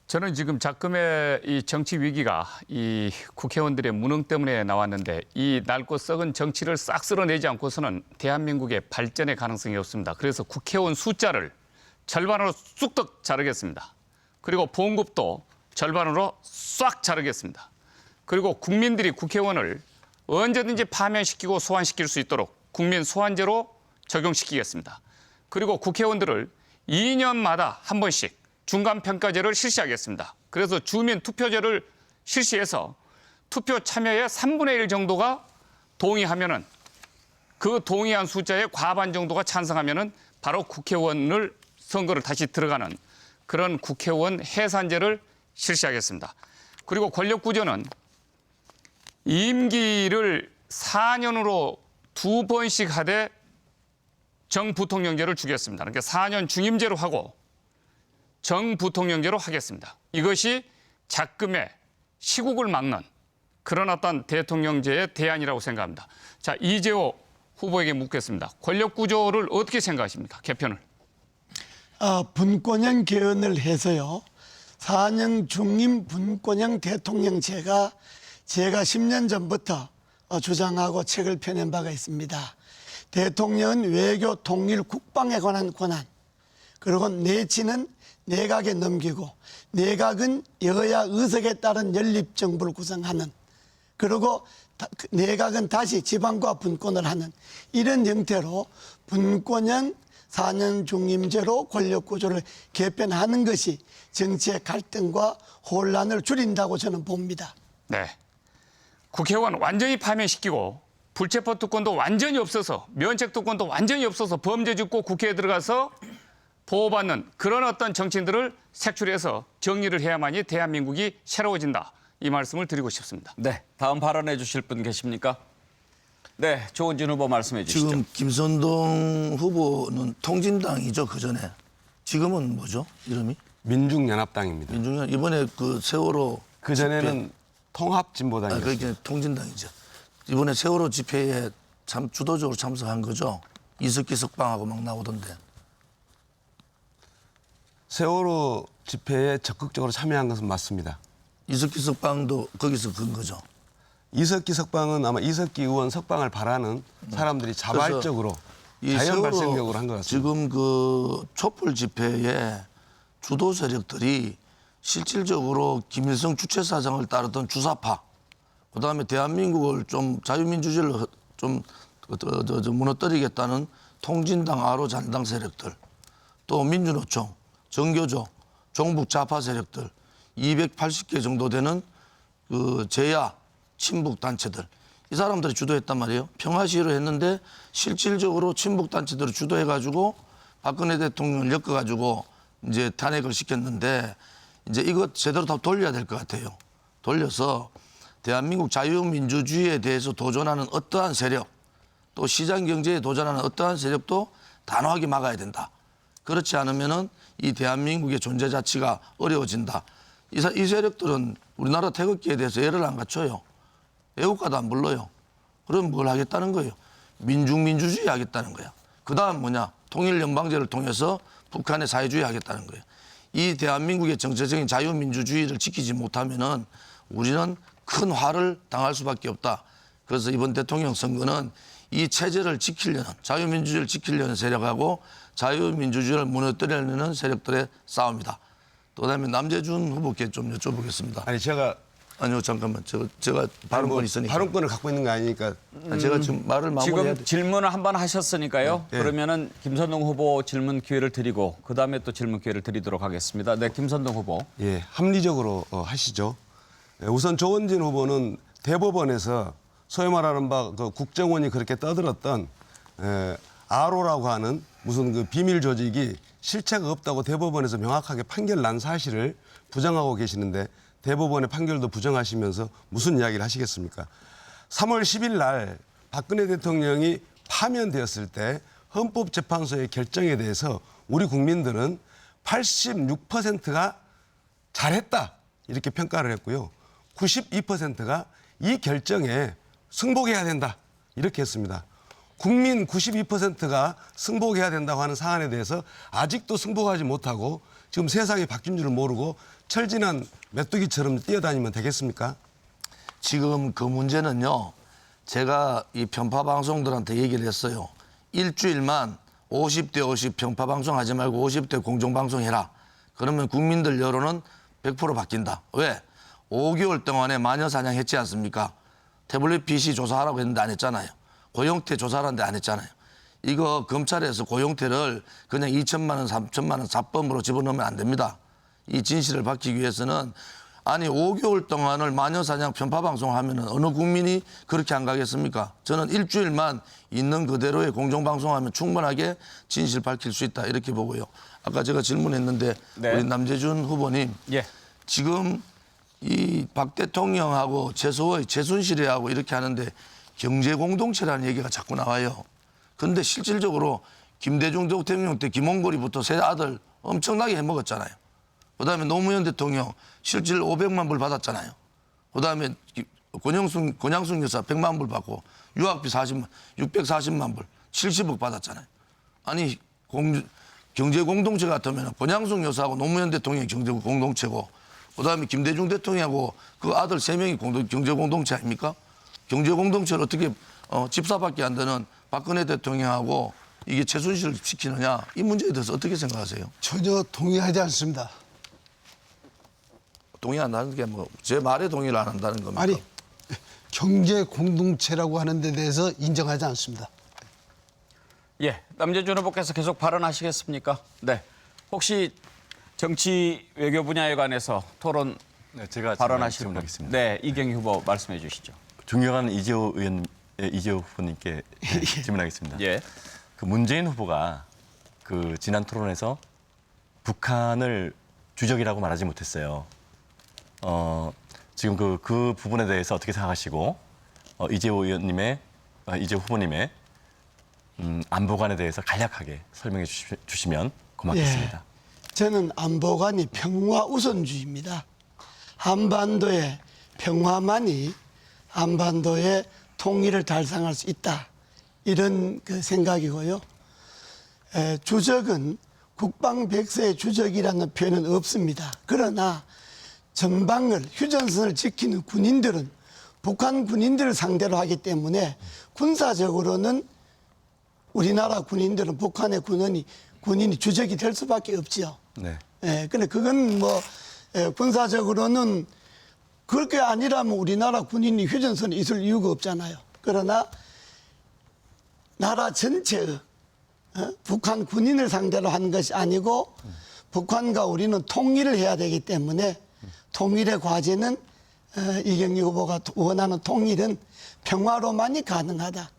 저는 지금 작금의 이 정치 위기가 이 국회의원들의 무능 때문에 나왔는데 이 낡고 썩은 정치를 싹 쓸어내지 않고서는 대한민국의 발전의 가능성이 없습니다. 그래서 국회의원 숫자를 절반으로 쑥떡 자르겠습니다. 그리고 보험급도 절반으로 싹 자르겠습니다. 그리고 국민들이 국회의원을 언제든지 파면시키고 소환시킬 수 있도록 국민 소환제로 적용시키겠습니다. 그리고 국회의원들을 2년마다 한 번씩 중간평가제를 실시하겠습니다. 그래서 주민 투표제를 실시해서 투표 참여의 3분의 1 정도가 동의하면은 그 동의한 숫자의 과반 정도가 찬성하면은 바로 국회의원을 선거를 다시 들어가는 그런 국회의원 해산제를 실시하겠습니다. 그리고 권력구조는 임기를 4년으로 2번씩 하되 정부통령제를 주겠습니다. 그러니까 4년 중임제로 하고 정부통령제로 하겠습니다. 이것이 작금의 시국을 막는 그런 어떤 대통령제의 대안이라고 생각합니다. 자, 이재호 후보에게 묻겠습니다. 권력구조를 어떻게 생각하십니까? 개편을. 분권형 개헌을 해서요. 4년 중임 분권형 대통령제가 제가 10년 전부터 주장하고 책을 펴낸 바가 있습니다. 대통령은 외교, 통일, 국방에 관한 권한, 그리고 내치는 내각에 넘기고 내각은 여야 의석에 따른 연립정부를 구성하는, 그리고 내각은 다시 지방과 분권을 하는 이런 형태로 분권형 4년 중임제로 권력구조를 개편하는 것이 정치의 갈등과 혼란을 줄인다고 저는 봅니다. 네. 국회의원 완전히 파면시키고 불체포 특권도 완전히 없어서 면책 특권도 완전히 없어서 범죄 짓고 국회에 들어가서 보호받는 그런 어떤 정치인들을 색출해서 정리를 해야만이 대한민국이 새로워진다. 이 말씀을 드리고 싶습니다. 네, 다음 발언해 주실 분 계십니까? 네, 조은진 후보 말씀해 주시죠. 지금 김선동 후보는 통진당이죠, 그전에. 지금은 뭐죠, 이름이? 민중연합당입니다. 민중연 이번에 그 세월호 그전에는 통합진보당이었습니다. 그게 통진당이죠. 이번에 세월호 집회에 참 주도적으로 참석한 거죠. 이석기 석방하고 막 나오던데. 세월호 집회에 적극적으로 참여한 것은 맞습니다. 이석기 석방도 거기서 건 거죠. 이석기 석방은 아마 이석기 의원 석방을 바라는 사람들이 자발적으로 이 자연 세월호 발생적으로 한 것 같습니다. 지금 그 촛불 집회에 주도 세력들이 실질적으로 김일성 주체사상을 따르던 주사파, 그다음에 대한민국을 좀 자유민주주의를 좀 무너뜨리겠다는 통진당 아로 잔당 세력들, 또 민주노총, 정교조, 종북 좌파 세력들 280개 정도 되는 그 제야 친북 단체들, 이 사람들이 주도했단 말이에요. 평화 시위를 했는데 실질적으로 친북 단체들을 주도해가지고 박근혜 대통령을 엮어가지고 이제 탄핵을 시켰는데, 이제 이것 제대로 다 돌려야 될 것 같아요. 돌려서 대한민국 자유민주주의에 대해서 도전하는 어떠한 세력, 또 시장 경제에 도전하는 어떠한 세력도 단호하게 막아야 된다. 그렇지 않으면은 이 대한민국의 존재 자체가 어려워진다. 이 세력들은 우리나라 태극기에 대해서 예를 안 갖춰요. 애국가도 안 불러요. 그럼 뭘 하겠다는 거예요? 민중민주주의 하겠다는 거야. 그 다음 뭐냐? 통일연방제를 통해서 북한의 사회주의 하겠다는 거예요. 이 대한민국의 정체적인 자유민주주의를 지키지 못하면은 우리는 큰 화를 당할 수밖에 없다. 그래서 이번 대통령 선거는 이 체제를 지키려는, 자유민주주의를 지키려는 세력하고 자유민주주의를 무너뜨리려는 세력들의 싸움이다. 또 그다음에 남재준 후보께 좀 여쭤보겠습니다. 아니 제가 아니요, 잠깐만. 제가 발언권이 있으니까. 발언권을 갖고 있는 거 아니니까. 제가 지금 말을 마무리해야 지금 돼. 질문을 한 번 하셨으니까요. 네. 그러면은 김선동 후보 질문 기회를 드리고 그다음에 또 질문 기회를 드리도록 하겠습니다. 네, 김선동 후보. 예, 합리적으로 하시죠. 우선 조은진 후보는 대법원에서 소위 말하는 그 국정원이 그렇게 떠들었던 아로라고 하는 무슨 그 비밀 조직이 실체가 없다고 대법원에서 명확하게 판결 난 사실을 부정하고 계시는데, 대법원의 판결도 부정하시면서 무슨 이야기를 하시겠습니까? 3월 10일 날 박근혜 대통령이 파면되었을 때 헌법재판소의 결정에 대해서 우리 국민들은 86%가 잘했다 이렇게 평가를 했고요. 92%가 이 결정에 승복해야 된다 이렇게 했습니다. 국민 92%가 승복해야 된다고 하는 사안에 대해서 아직도 승복하지 못하고 지금 세상이 바뀐 줄 모르고 철진한 메뚜기처럼 뛰어다니면 되겠습니까? 지금 그 문제는요. 제가 이 편파 방송들한테 얘기를 했어요. 일주일만 50대 50 편파 방송 하지 말고 50대 공정 방송 해라. 그러면 국민들 여론은 100% 바뀐다. 왜? 5개월 동안에 마녀 사냥했지 않습니까? 태블릿 PC 조사하라고 했는데 안 했잖아요. 고용태 조사하는데 안 했잖아요. 이거 검찰에서 고용태를 그냥 2천만 원, 3천만 원 사범으로 집어넣으면 안 됩니다. 이 진실을 밝히기 위해서는 아니 5개월 동안을 마녀사냥 편파방송을 하면 어느 국민이 그렇게 안 가겠습니까? 저는 일주일만 있는 그대로의 공정방송하면 충분하게 진실 밝힐 수 있다 이렇게 보고요. 아까 제가 질문했는데 네. 우리 남재준 후보님 예. 지금 이 박 대통령하고 최소의 최순실이하고 이렇게 하는데 경제공동체라는 얘기가 자꾸 나와요. 그런데 실질적으로 김대중 대통령 때 김홍거리부터 세 아들 엄청나게 해먹었잖아요. 그다음에 노무현 대통령 실질 500만 불 받았잖아요. 그다음에 권양숙 여사 100만 불 받고 유학비 640만 불 70억 받았잖아요. 아니 경제 공동체 같으면 권양숙 여사하고 노무현 대통령이 경제 공동체고 그다음에 김대중 대통령하고 그 아들 3명이 경제 공동체 아닙니까? 경제 공동체를 어떻게 집사밖에 안 되는 박근혜 대통령하고 이게 최순실을 시키느냐 이 문제에 대해서 어떻게 생각하세요? 전혀 동의하지 않습니다. 동의한다는 게 뭐 제 말에 동의를 안 한다는 겁니까? 아니, 경제 공동체라고 하는 데 대해서 인정하지 않습니다. 예, 남재준 후보께서 계속 발언하시겠습니까? 네. 혹시 정치 외교 분야에 관해서 토론 네, 제가 발언하실 분. 질문하겠습니다. 네, 이경희 후보 말씀해 주시죠. 존경하는 이재호 후보님께 질문하겠습니다. 예. 그 문재인 후보가 그 지난 토론에서 북한을 주적이라고 말하지 못했어요. 지금 그 부분에 대해서 어떻게 생각하시고 이재호 후보님의 안보관에 대해서 간략하게 설명해 주시면 고맙겠습니다. 예. 저는 안보관이 평화 우선주의입니다. 한반도의 평화만이 한반도의 통일을 달성할 수 있다. 이런 그 생각이고요. 주적은 국방백서의 주적이라는 표현은 없습니다. 그러나 전방을 휴전선을 지키는 군인들은 북한 군인들을 상대로 하기 때문에 군사적으로는 우리나라 군인들은 북한의 군인이 주적이 될 수밖에 없지요. 네. 근데 그건 뭐 군사적으로는 그렇게 아니라면 우리나라 군인이 휴전선에 있을 이유가 없잖아요. 그러나 나라 전체의 북한 군인을 상대로 하는 것이 아니고 북한과 우리는 통일을 해야 되기 때문에 통일의 과제는 이경희 후보가 원하는 통일은 평화로만이 가능하다.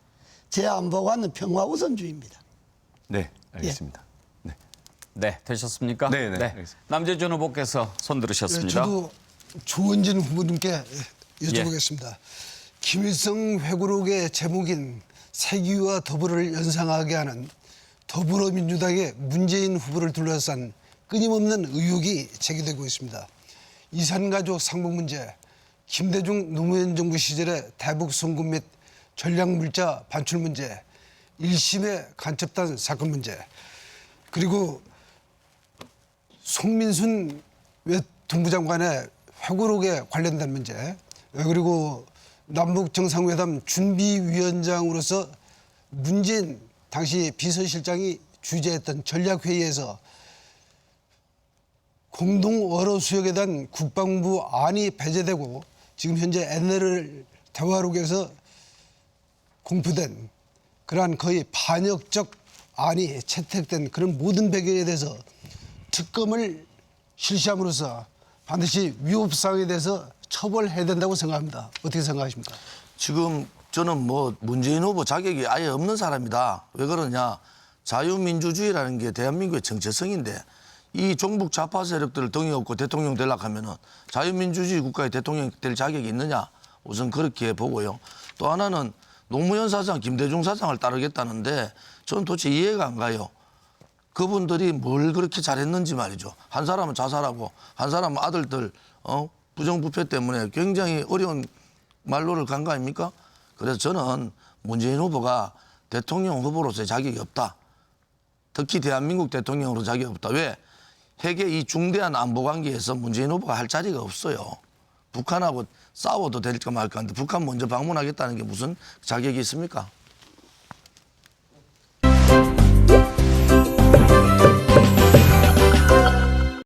제 안보관은 평화 우선주의입니다. 네, 알겠습니다. 네, 되셨습니까? 네, 알겠습니다. 남재준 후보께서 손 들으셨습니다. 저도 조원진 후보님께 여쭤보겠습니다. 김일성 회고록의 제목인 세기와 더불어를 연상하게 하는 더불어민주당의 문재인 후보를 둘러싼 끊임없는 의혹이 제기되고 있습니다. 이산가족 상봉 문제, 김대중 노무현 정부 시절의 대북 송금 및 전략물자 반출 문제, 1심의 간첩단 사건 문제, 그리고 송민순 외통부 장관의 회고록에 관련된 문제, 그리고 남북 정상회담 준비위원장으로서 문재인 당시 비서실장이 주재했던 전략회의에서 공동어로 수역에 대한 국방부 안이 배제되고 지금 현재 NL 대화록에서 공표된 그러한 거의 반역적 안이 채택된 그런 모든 배경에 대해서 특검을 실시함으로써 반드시 위법사항에 대해서 처벌해야 된다고 생각합니다. 어떻게 생각하십니까? 지금 저는 뭐 문재인 후보 자격이 아예 없는 사람이다. 왜 그러냐. 자유민주주의라는 게 대한민국의 정체성인데 이 종북 좌파 세력들을 등에 업고 대통령 되려고 하면은 자유민주주의 국가의 대통령 될 자격이 있느냐. 우선 그렇게 보고요. 또 하나는 노무현 사장, 김대중 사장을 따르겠다는데 저는 도대체 이해가 안 가요. 그분들이 뭘 그렇게 잘했는지 말이죠. 한 사람은 자살하고 한 사람은 아들들 부정부패 때문에 굉장히 어려운 말로를 간 거 아닙니까? 그래서 저는 문재인 후보가 대통령 후보로서의 자격이 없다. 특히 대한민국 대통령으로 자격이 없다. 왜? 핵의 이 중대한 안보 관계에서 문재인 후보가 할 자리가 없어요. 북한하고 싸워도 될까 말까 하는데 북한 먼저 방문하겠다는 게 무슨 자격이 있습니까?